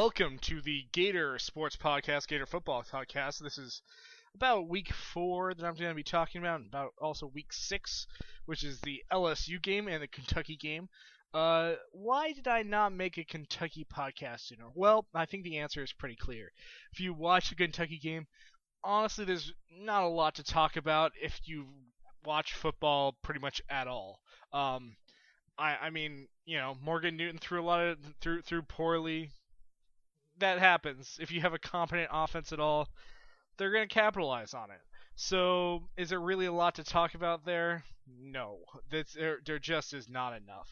welcome to the Gator Sports Podcast, Gator Football Podcast. This is about week 4 that I'm going to be talking about, and about also week 6, which is the LSU game and the Kentucky game. Why did I not make a Kentucky podcast sooner? Well, I think the answer is pretty clear. If you watch the Kentucky game, honestly, there's not a lot to talk about if you watch football pretty much at all. I mean, Morgan Newton threw poorly. That happens. If you have a competent offense at all, they're going to capitalize on it. So, is there really a lot to talk about there? No. There just is not enough.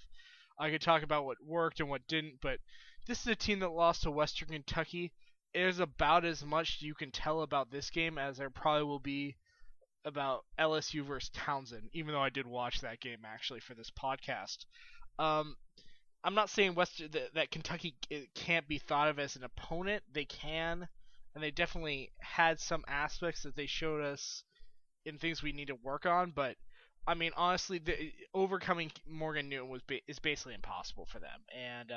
I could talk about what worked and what didn't, but this is a team that lost to Western Kentucky. There's about as much you can tell about this game as there probably will be about LSU versus Townsend, even though I did watch that game actually for this podcast. I'm not saying that Kentucky can't be thought of as an opponent. They can, and they definitely had some aspects that they showed us in things we need to work on. But I mean, honestly, overcoming Morgan Newton is basically impossible for them. And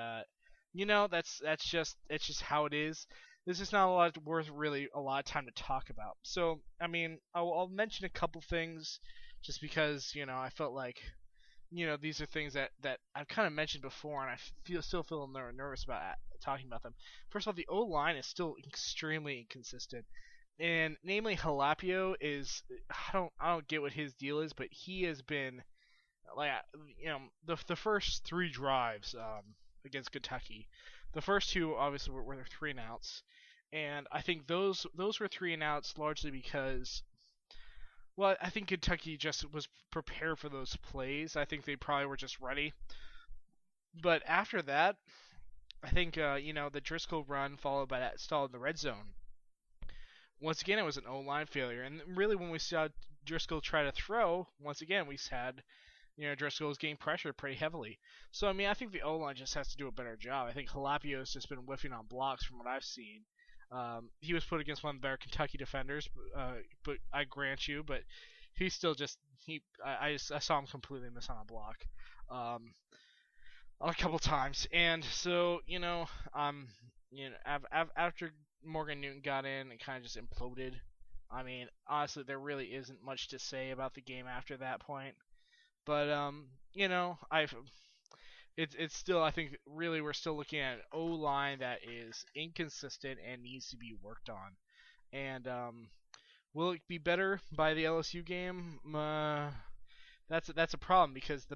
that's just how it is. There's just not a lot worth really a lot of time to talk about. So I mean, I'll mention a couple things just because I felt like these are things that I've kind of mentioned before, and I still feel nervous about talking about them. First of all, the O-line is still extremely inconsistent, and namely Halapio is I don't get what his deal is, but he has been like the first 3 drives against Kentucky, the first 2 obviously were 3 and outs, and I think those were 3 and outs largely because. Well, I think Kentucky just was prepared for those plays. I think they probably were just ready. But after that, I think the Driscoll run followed by that stall in the red zone. Once again, it was an O-line failure, and really when we saw Driscoll try to throw, once again we had Driscoll was getting pressure pretty heavily. So I mean, I think the O-line just has to do a better job. I think Halapio's just been whiffing on blocks from what I've seen. He was put against one of the better Kentucky defenders, but I grant you, but he's still I saw him completely miss on a block, a couple times, and so after Morgan Newton got in, it kind of just imploded. I mean, honestly, there really isn't much to say about the game after that point, but It's still, I think, really we're still looking at an O-line that is inconsistent and needs to be worked on. And will it be better by the LSU game? That's a problem because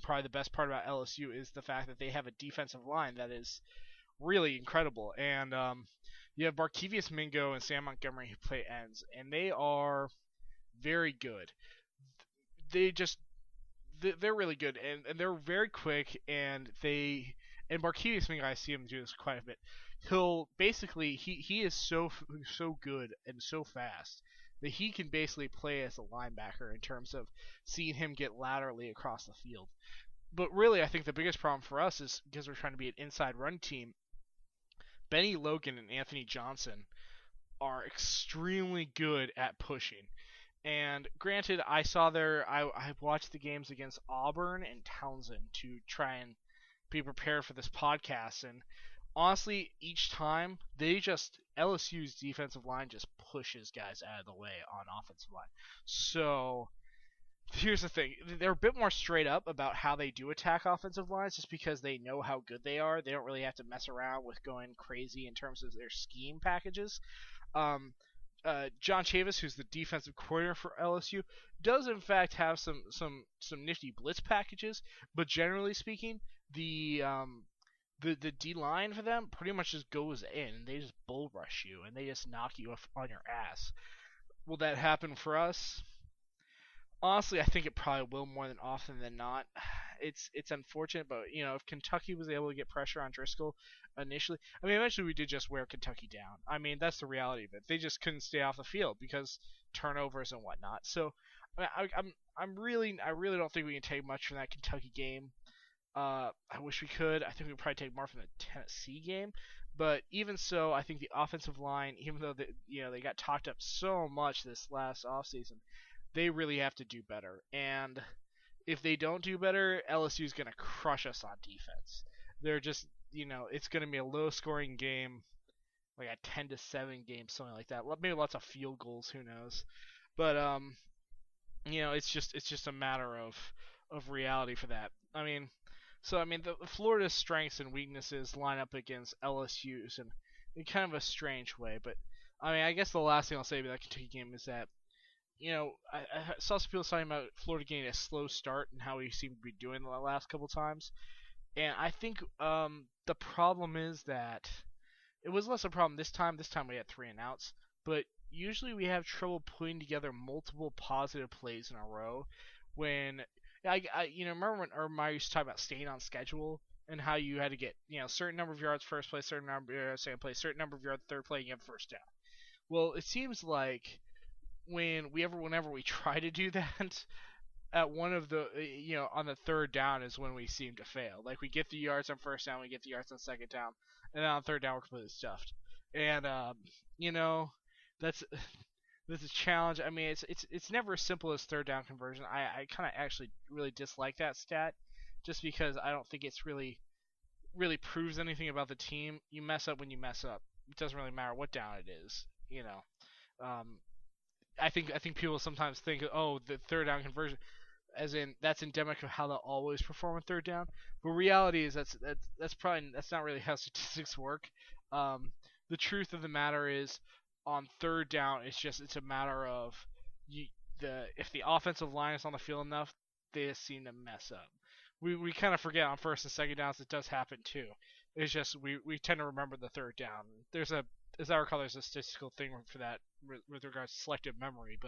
probably the best part about LSU is the fact that they have a defensive line that is really incredible. And you have Barkevius Mingo and Sam Montgomery who play ends, and they are very good. They're really good, and they're very quick, and Barkevius Mingo, I see him do this quite a bit. He is so good and so fast that he can basically play as a linebacker in terms of seeing him get laterally across the field. But really, I think the biggest problem for us is because we're trying to be an inside run team. Benny Logan and Anthony Johnson are extremely good at pushing. And granted, I watched the games against Auburn and Townsend to try and be prepared for this podcast. And honestly, each time LSU's defensive line just pushes guys out of the way on offensive line. So here's the thing: they're a bit more straight up about how they do attack offensive lines, just because they know how good they are. They don't really have to mess around with going crazy in terms of their scheme packages. John Chavis, who's the defensive coordinator for LSU, does in fact have some nifty blitz packages, but generally speaking, the D line for them pretty much just goes in and they just bull rush you and they just knock you off on your ass. Will that happen for us? Honestly, I think it probably will more than often than not. It's unfortunate, but if Kentucky was able to get pressure on Driscoll initially, I mean, eventually we did just wear Kentucky down. I mean, that's the reality of it. They just couldn't stay off the field because turnovers and whatnot. So, I really don't think we can take much from that Kentucky game. I wish we could. I think we could probably take more from the Tennessee game. But even so, I think the offensive line, even though they got talked up so much this last offseason, they really have to do better. And if they don't do better, LSU is going to crush us on defense. it's going to be a low-scoring game, like a 10-7 game, something like that. Maybe lots of field goals, who knows? But it's just a matter of reality for that. The Florida's strengths and weaknesses line up against LSU's in kind of a strange way. But I guess the last thing I'll say about that Kentucky game is that I saw some people talking about Florida getting a slow start and how he seemed to be doing the last couple times, and I think the problem is that it was less a problem this time. This time we had 3-and-outs, but usually we have trouble putting together multiple positive plays in a row. When remember when Urban Meyer used to talk about staying on schedule and how you had to get certain number of yards first play, certain number of yards second play, certain number of yards third play, and you have first down. Well, it seems like whenever we try to do that, at one of the on the third down is when we seem to fail. Like we get the yards on first down, we get the yards on second down, and then on third down we're completely stuffed. And that's a challenge. It's never as simple as third down conversion. I kind of actually really dislike that stat, just because I don't think it's really proves anything about the team. You mess up when you mess up. It doesn't really matter what down it is. I think people sometimes think, oh, the third down conversion, as in that's endemic of how they'll always perform on third down. But reality is that's not really how statistics work. The truth of the matter is, on third down, it's a matter of if the offensive line is on the field enough, they just seem to mess up. We kind of forget on first and second downs it does happen too. It's just we tend to remember the third down. As I recall, there's a statistical thing for that with regards to selective memory,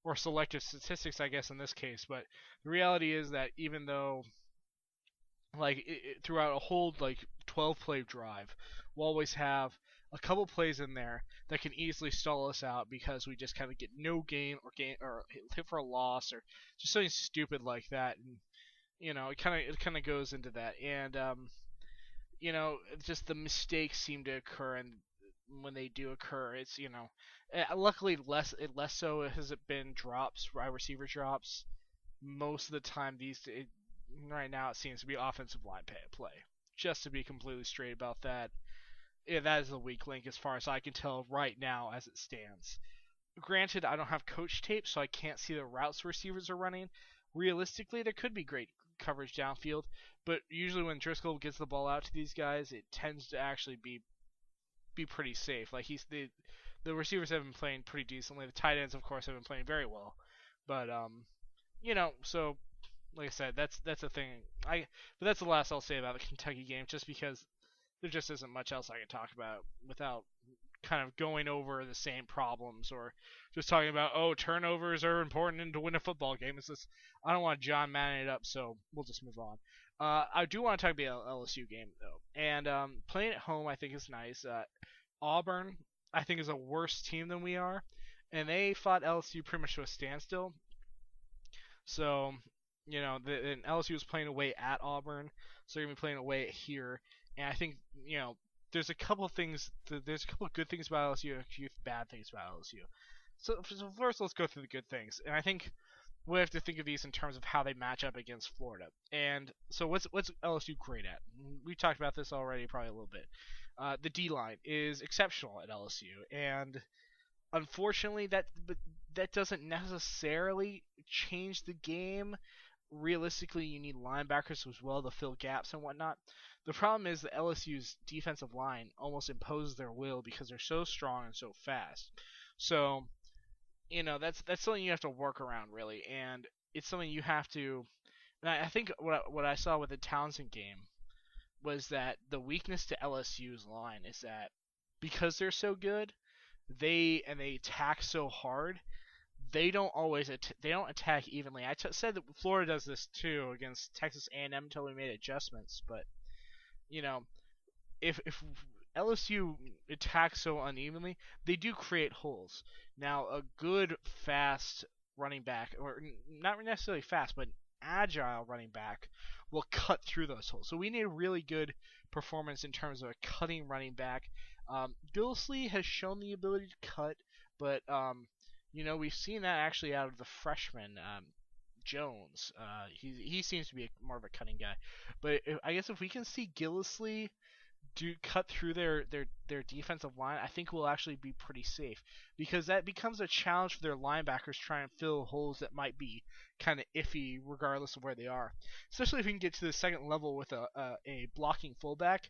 or selective statistics, I guess, in this case. But the reality is that even though, throughout a whole 12-play drive, we'll always have a couple plays in there that can easily stall us out because we just kind of get no gain or hit for a loss or just something stupid like that, and it kind of goes into that, and just the mistakes seem to occur, and when they do occur, it's luckily less so has it been drops, wide receiver drops. Most of the time, right now it seems to be offensive line play. Just to be completely straight about that, that is the weak link as far as I can tell right now as it stands. Granted, I don't have coach tape, so I can't see the routes receivers are running. Realistically, there could be great coverage downfield, but usually when Driscoll gets the ball out to these guys, it tends to actually be pretty safe. Like the receivers have been playing pretty decently. The tight ends, of course, have been playing very well. But so like I said, that's the thing. But that's the last I'll say about the Kentucky game, just because there just isn't much else I can talk about without kind of going over the same problems or just talking about, oh, turnovers are important to win a football game. It's just, I don't want John Madden it up, so we'll just move on. I do want to talk about the LSU game though, and playing at home I think is nice. Auburn I think is a worse team than we are, and they fought LSU pretty much to a standstill. So and LSU was playing away at Auburn, so they're gonna be playing away here, and I think there's a couple of good things about LSU and a few bad things about LSU. So first, let's go through the good things, and I think we have to think of these in terms of how they match up against Florida. And so what's LSU great at? We talked about this already probably a little bit. The D-line is exceptional at LSU, and unfortunately that doesn't necessarily change the game. Realistically, you need linebackers as well to fill gaps and whatnot. The problem is that LSU's defensive line almost imposes their will because they're so strong and so fast. So that's something you have to work around, really, and it's something you have to. And I think what I saw with the Townsend game was that the weakness to LSU's line is that because they're so good, they attack so hard, they don't always attack evenly. I said that Florida does this too against Texas A&M until we made adjustments, but if LSU attacks so unevenly, they do create holes. Now, a good, fast running back, or not necessarily fast, but agile running back, will cut through those holes. So we need a really good performance in terms of a cutting running back. Billsley has shown the ability to cut, but we've seen that actually out of the freshman, Jones. He seems to be more of a cutting guy, but I guess if we can see Gillisley do cut through their defensive line, I think we'll actually be pretty safe because that becomes a challenge for their linebackers trying to fill holes that might be kind of iffy regardless of where they are. Especially if we can get to the second level with a blocking fullback.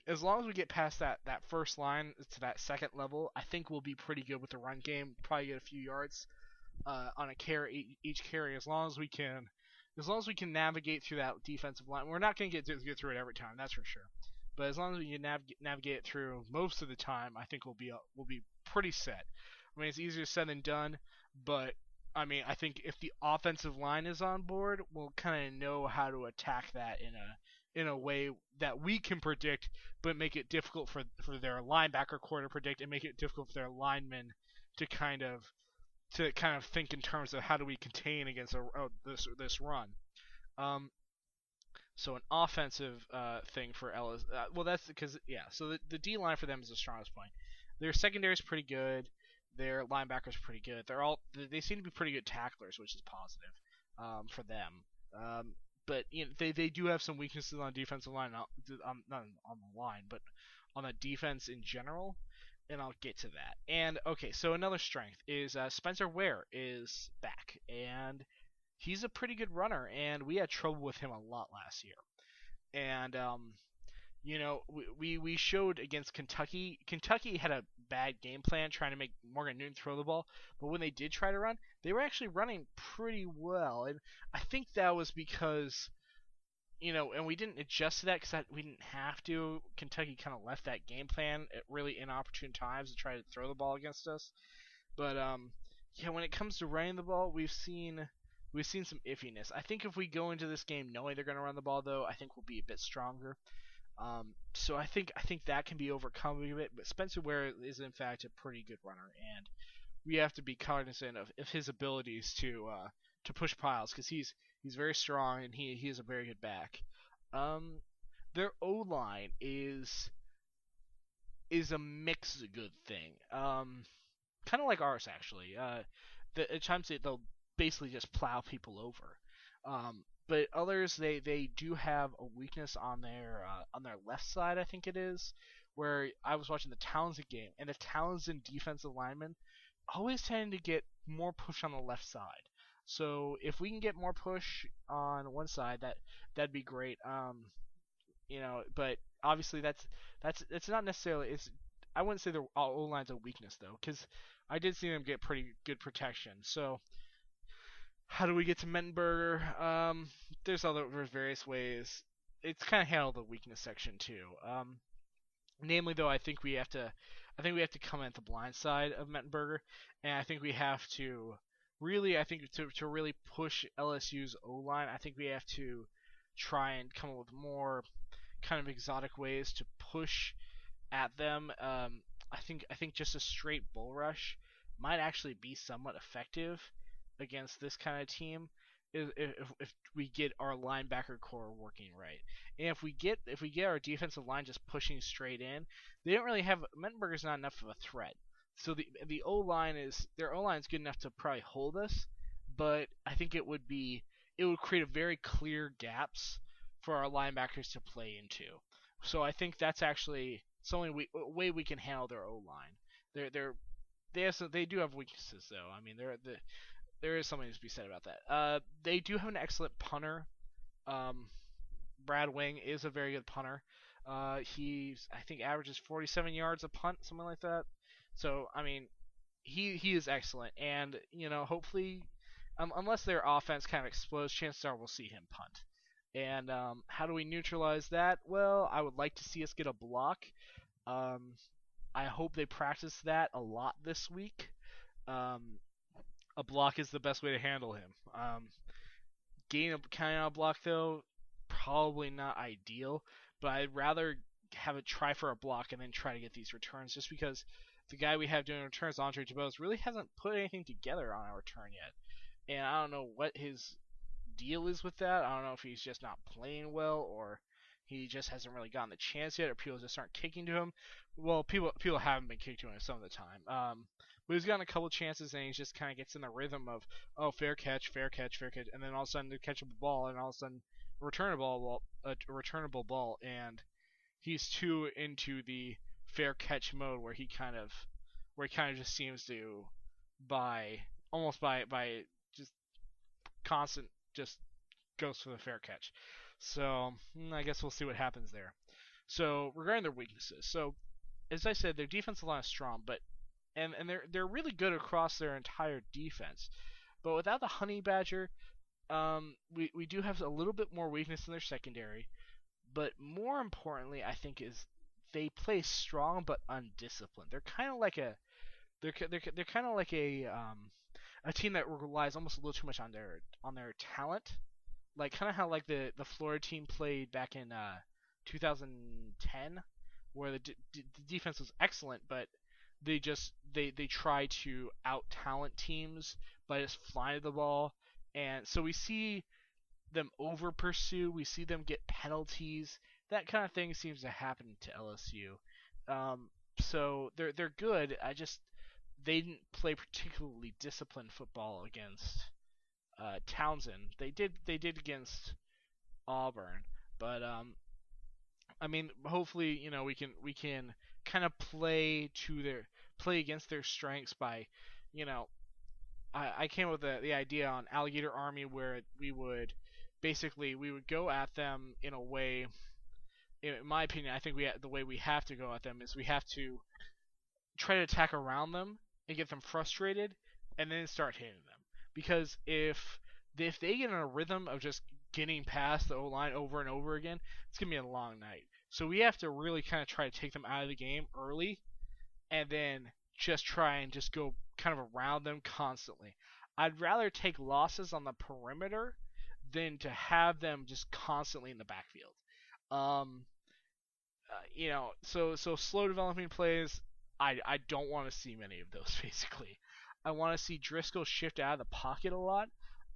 As long as we get past that first line to that second level, I think we'll be pretty good with the run game. Probably get a few yards on a carry each carry as long as we can navigate through that defensive line. We're not going to get through it every time, that's for sure. But as long as we can navigate it through most of the time, I think we'll be pretty set. I mean, it's easier said than done, but I mean, I think if the offensive line is on board, we'll kind of know how to attack that in a way that we can predict, but make it difficult for their linebacker core to predict, and make it difficult for their linemen to kind of think in terms of how do we contain against this run. Um, so an offensive thing for Ellis, well, that's because So the D line for them is the strongest point. Their secondary is pretty good. Their linebackers are pretty good. They seem to be pretty good tacklers, which is positive for them. But they do have some weaknesses on the defensive line, not on the line, but on the defense in general. And I'll get to that. And okay, so another strength is Spencer Ware is back, and he's a pretty good runner, and we had trouble with him a lot last year. And we showed against Kentucky. Kentucky had a bad game plan trying to make Morgan Newton throw the ball, but when they did try to run, they were actually running pretty well, and I think that was because and we didn't adjust to that because we didn't have to. Kentucky kind of left that game plan at really inopportune times to try to throw the ball against us. But when it comes to running the ball, we've seen some iffiness. I think if we go into this game knowing they're going to run the ball, though, I think we'll be a bit stronger. So I think that can be overcome a bit. But Spencer Ware is in fact a pretty good runner, and we have to be cognizant of his abilities to push piles because he's very strong and he is a very good back. Their O line is a mixed good thing. Kind of like ours actually. At times they'll basically just plow people over. But others they do have a weakness on their left side, I think it is, where I was watching the Townsend game, and the Townsend defensive linemen always tend to get more push on the left side. So if we can get more push on one side, that'd be great. But obviously that's not necessarily. I wouldn't say the O line's a weakness though, because I did see them get pretty good protection. So how do we get to Mettenberger? There's various ways. It's kind of handled the weakness section too. Namely, though, I think we have to come at the blind side of Mettenberger, and I think we have to really, to really push LSU's O-line, I think we have to try and come up with more kind of exotic ways to push at them. I think just a straight bull rush might actually be somewhat effective against this kind of team if we get our linebacker core working right. And if we get our defensive line just pushing straight in, they don't really have Mettenberger's not enough of a threat. So the O-line is good enough to probably hold us, but I think it would create a very clear gaps for our linebackers to play into. So I think that's actually the way we can handle their O-line. They do have weaknesses though. I mean, there is something to be said about that. They do have an excellent punter. Brad Wing is a very good punter. I think averages 47 yards a punt, something like that. So I mean, he is excellent, and hopefully, unless their offense kind of explodes, chances are we'll see him punt. And how do we neutralize that? Well, I would like to see us get a block. I hope they practice that a lot this week. A block is the best way to handle him. Counting on a block though, probably not ideal. But I'd rather have a try for a block and then try to get these returns, just because the guy we have doing returns, Andre Dubose, really hasn't put anything together on a return yet. And I don't know what his deal is with that. I don't know if he's just not playing well, or he just hasn't really gotten the chance yet, or people just aren't kicking to him. Well, people haven't been kicking to him some of the time. But he's gotten a couple chances, and he just kind of gets in the rhythm of, oh, fair catch, fair catch, fair catch, and then all of a sudden, the catchable ball, and all of a sudden, a returnable ball, and he's too into the fair catch mode where he kind of just seems to by almost by just constant just goes for the fair catch. So I guess we'll see what happens there. So regarding their weaknesses, so as I said, their defensive line is strong, but and they're really good across their entire defense. But without the Honey Badger, we do have a little bit more weakness in their secondary. But more importantly, I think is they play strong but undisciplined. They're kind of like they're kind of like a team that relies almost a little too much on their talent, like kind of how like the Florida team played back in 2010, where the defense was excellent, but they try to out talent teams by just flying the ball, and so we see them over pursue, we see them get penalties. That kind of thing seems to happen to LSU. So they're good. They didn't play particularly disciplined football against Townsend. They did against Auburn, but I mean, hopefully, we can kind of play against their strengths by, you know, I came up with the idea on Alligator Army where we would go at them in a way. In my opinion, I think the way we have to go at them is we have to try to attack around them and get them frustrated, and then start hitting them. Because if they get in a rhythm of just getting past the O line over and over again, it's gonna be a long night. So we have to really kind of try to take them out of the game early, and then just try and just go kind of around them constantly. I'd rather take losses on the perimeter than to have them just constantly in the backfield. Um, so slow developing plays, I don't want to see many of those basically. I want to see Driscoll shift out of the pocket a lot,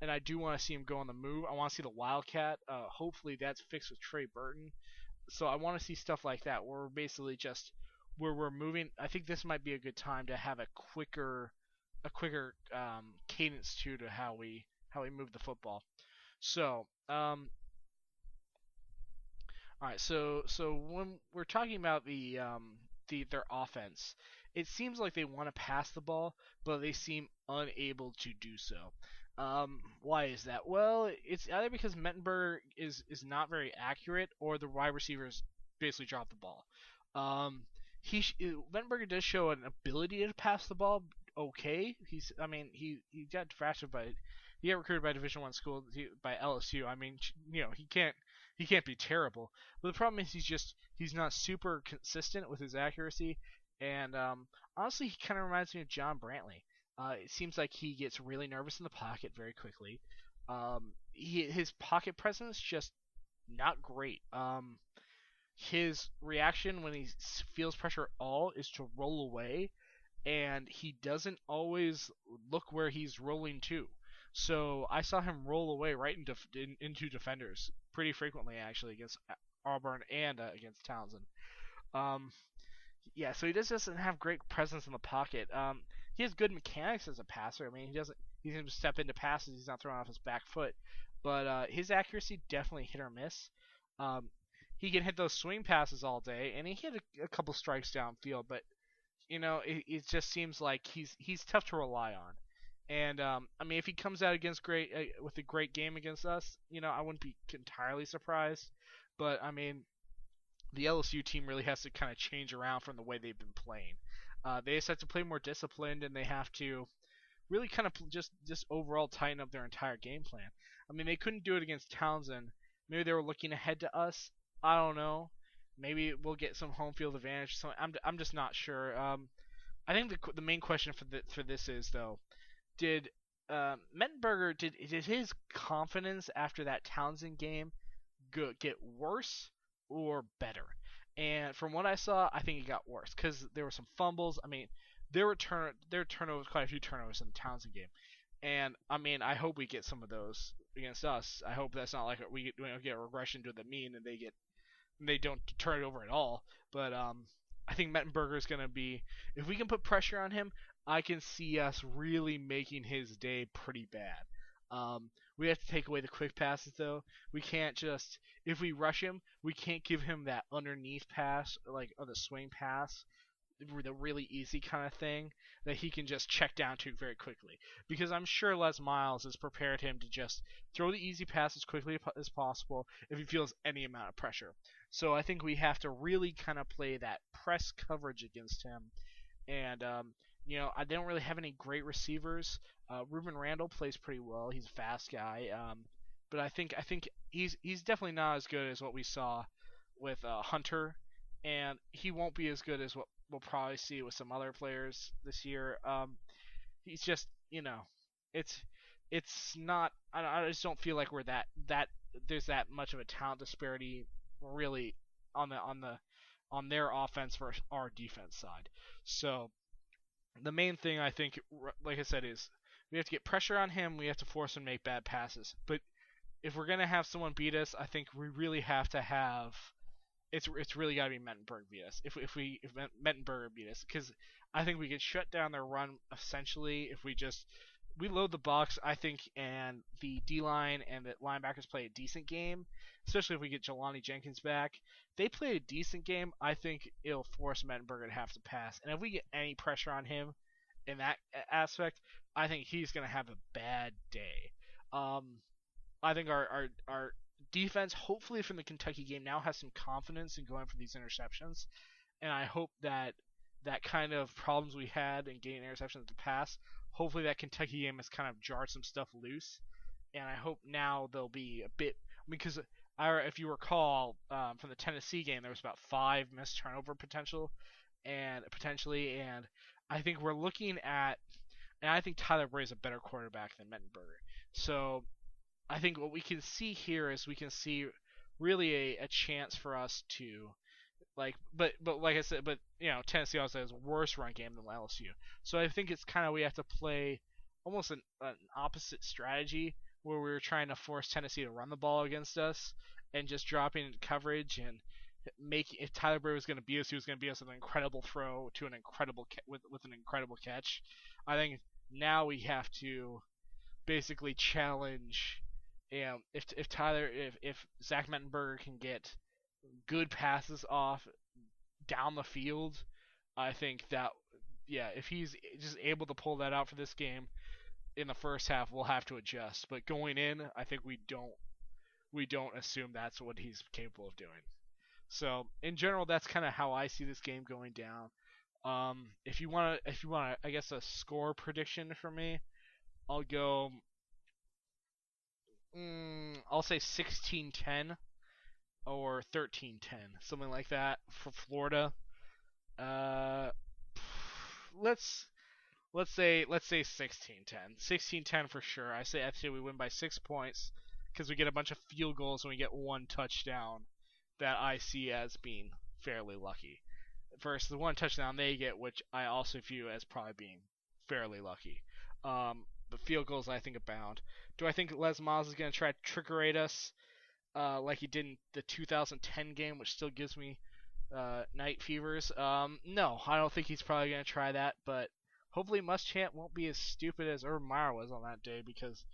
and I do want to see him go on the move. I want to see the Wildcat. Hopefully that's fixed with Trey Burton. So I want to see stuff like that where we're basically just where we're moving. I think this might be a good time to have a quicker cadence to how we move the football. So all right, so when we're talking about their offense, it seems like they want to pass the ball, but they seem unable to do so. Why is that? Well, it's either because Mettenberger is not very accurate, or the wide receivers basically drop the ball. Mettenberger does show an ability to pass the ball. Okay, he got drafted by he got recruited by Division One school by LSU. I mean, he can't be terrible. But the problem is he's not super consistent with his accuracy, and honestly, he kind of reminds me of John Brantley. It seems like he gets really nervous in the pocket very quickly. His pocket presence just not great. His reaction when he feels pressure at all is to roll away, and he doesn't always look where he's rolling to. So I saw him roll away right into defenders pretty frequently, actually, against Auburn and against Townsend. Um, yeah, so he just doesn't have great presence in the pocket. He has good mechanics as a passer. I mean, he can step into passes. He's not throwing off his back foot, but his accuracy definitely hit or miss. Um, he can hit those swing passes all day, and he hit a couple strikes downfield, but it just seems like he's tough to rely on. And I mean, if he comes out against with a great game against us, I wouldn't be entirely surprised. But I mean, the LSU team really has to kind of change around from the way they've been playing. They just have to play more disciplined, and they have to really kind of just overall tighten up their entire game plan. I mean, they couldn't do it against Townsend. Maybe they were looking ahead to us. I don't know. Maybe we'll get some home field advantage. So I'm just not sure. I think the main question for this is though, did Mettenberger did his confidence after that Townsend game get worse or better? And from what I saw, I think it got worse because there were some fumbles. I mean, there were turnovers, quite a few turnovers in the Townsend game. And I mean, I hope we get some of those against us. I hope that's not like we get a regression to the mean and they don't turn it over at all. But I think Mettenberger is going to be, if we can put pressure on him, I can see us really making his day pretty bad. We have to take away the quick passes though. We can't just if we rush him, we can't give him that underneath pass like or the swing pass the really easy kind of thing that he can just check down to very quickly. Because I'm sure Les Miles has prepared him to just throw the easy pass as quickly as possible if he feels any amount of pressure. So I think we have to really kind of play that press coverage against him. And I don't really have any great receivers. Ruben Randall plays pretty well. He's a fast guy. But I think he's definitely not as good as what we saw with Hunter, and he won't be as good as what we'll probably see with some other players this year. He's just it's it's not. I just don't feel like we're that there's that much of a talent disparity really on their offense versus our defense side. So the main thing I think, like I said, is we have to get pressure on him. We have to force him to make bad passes. But if we're gonna have someone beat us, I think we really have to have it's really got to be Mettenberg beat us. If Mettenberg beat us, because I think we could shut down their run essentially if we load the box. I think and the D line and the linebackers play a decent game, especially if we get Jelani Jenkins back. If they play a decent game, I think it'll force Mettenberger to have to pass. And if we get any pressure on him in that aspect, I think he's gonna have a bad day. I think our defense, hopefully from the Kentucky game, now has some confidence in going for these interceptions, and I hope that that kind of problems we had in getting interceptions in the past, hopefully that Kentucky game has kind of jarred some stuff loose, and I hope now they'll be a bit because if you recall from the Tennessee game, there was about 5 missed turnover potentially, and I think we're looking at, and I think Tyler Bray is a better quarterback than Mettenberger, so I think what we can see here is we can see really a chance for us to but like I said, but Tennessee also has a worse run game than LSU. So I think it's kind of we have to play almost an opposite strategy where we're trying to force Tennessee to run the ball against us and just dropping into coverage and make if Tyler Bray was going to beat us, he was going to beat us with an incredible throw to an incredible with an incredible catch. I think now we have to basically challenge. If Zach Mettenberger can get good passes off down the field, I think that if he's just able to pull that out for this game in the first half, we'll have to adjust. But going in, I think we don't assume that's what he's capable of doing. So in general, that's kind of how I see this game going down. If you want, I guess a score prediction for me, I'll go. I'll say 16-10 or 13-10, something like that for Florida. Uh, let's let's say 16-10. 16-10 for sure. I say we win by 6 points because we get a bunch of field goals and we get one touchdown that I see as being fairly lucky. Versus the one touchdown they get, which I also view as probably being fairly lucky. The field goals I think abound. Do I think Les Miles is going to try to trickerate us like he did in the 2010 game, which still gives me night fevers? No, I don't think he's probably going to try that, but hopefully Muschamp won't be as stupid as Urban Meyer was on that day because,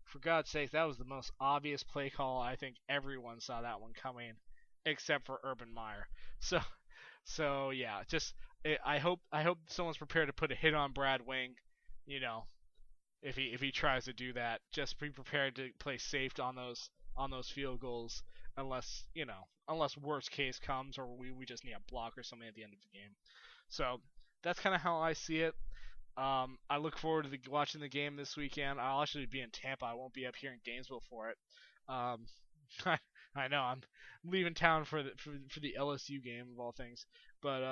for God's sake, that was the most obvious play call. I think everyone saw that one coming except for Urban Meyer. So yeah, just I hope someone's prepared to put a hit on Brad Wing, you know, if he tries to do that. Just be prepared to play safe on those field goals unless worst case comes or we just need a block or something at the end of the game. So that's kind of how I see it. I look forward to watching the game this weekend. I'll actually be in Tampa. I won't be up here in Gainesville for it. Um, I know I'm leaving town for the LSU game of all things, but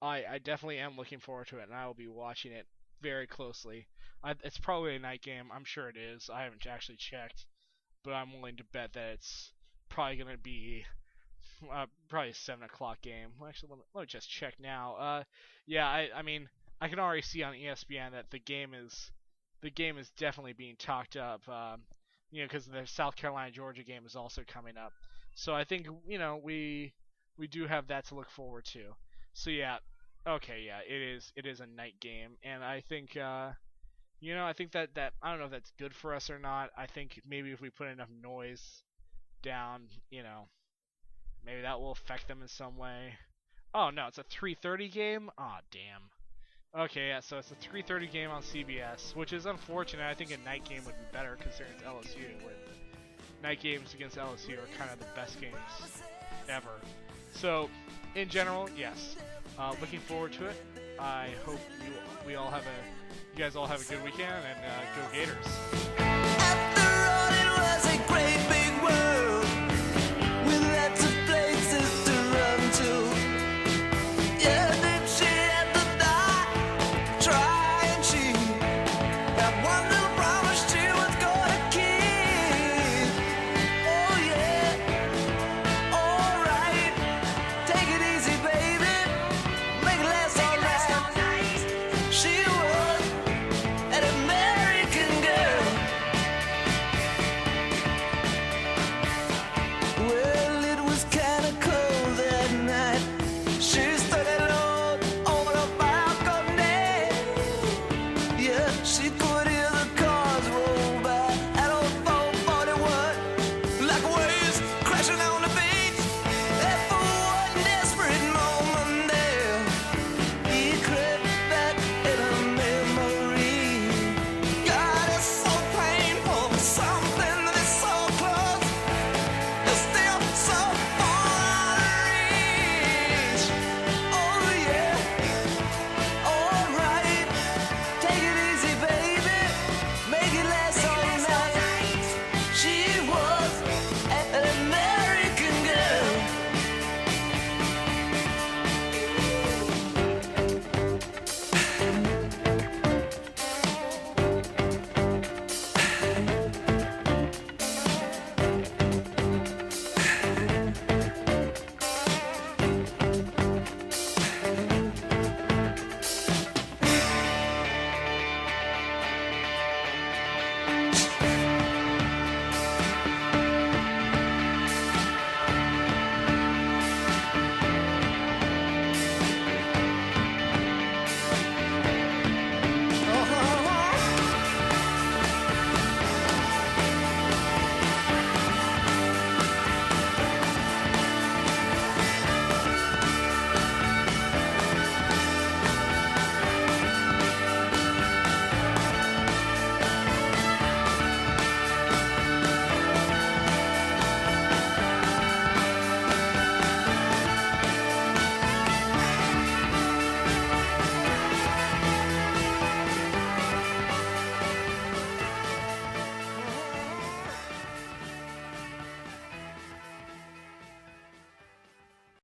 I definitely am looking forward to it, and I will be watching it very closely. It's probably a night game. I'm sure it is. I haven't actually checked, but I'm willing to bet that it's probably going to be probably a 7 o'clock game. Well, actually, let me just check now. Yeah, I mean, I can already see on ESPN that the game is definitely being talked up. Because the South Carolina Georgia game is also coming up. So I think we do have that to look forward to. So yeah, Okay, yeah, it is a night game, and I think I think that I don't know if that's good for us or not. I think maybe if we put enough noise down, maybe that will affect them in some way. Oh no, it's a 3:30 game. Ah, damn. Okay, yeah, so it's a 3:30 game on CBS, which is unfortunate. I think a night game would be better considering it's LSU. And night games against LSU are kind of the best games ever. So, in general, yes. Looking forward to it. I hope you guys all have a good weekend, and go Gators.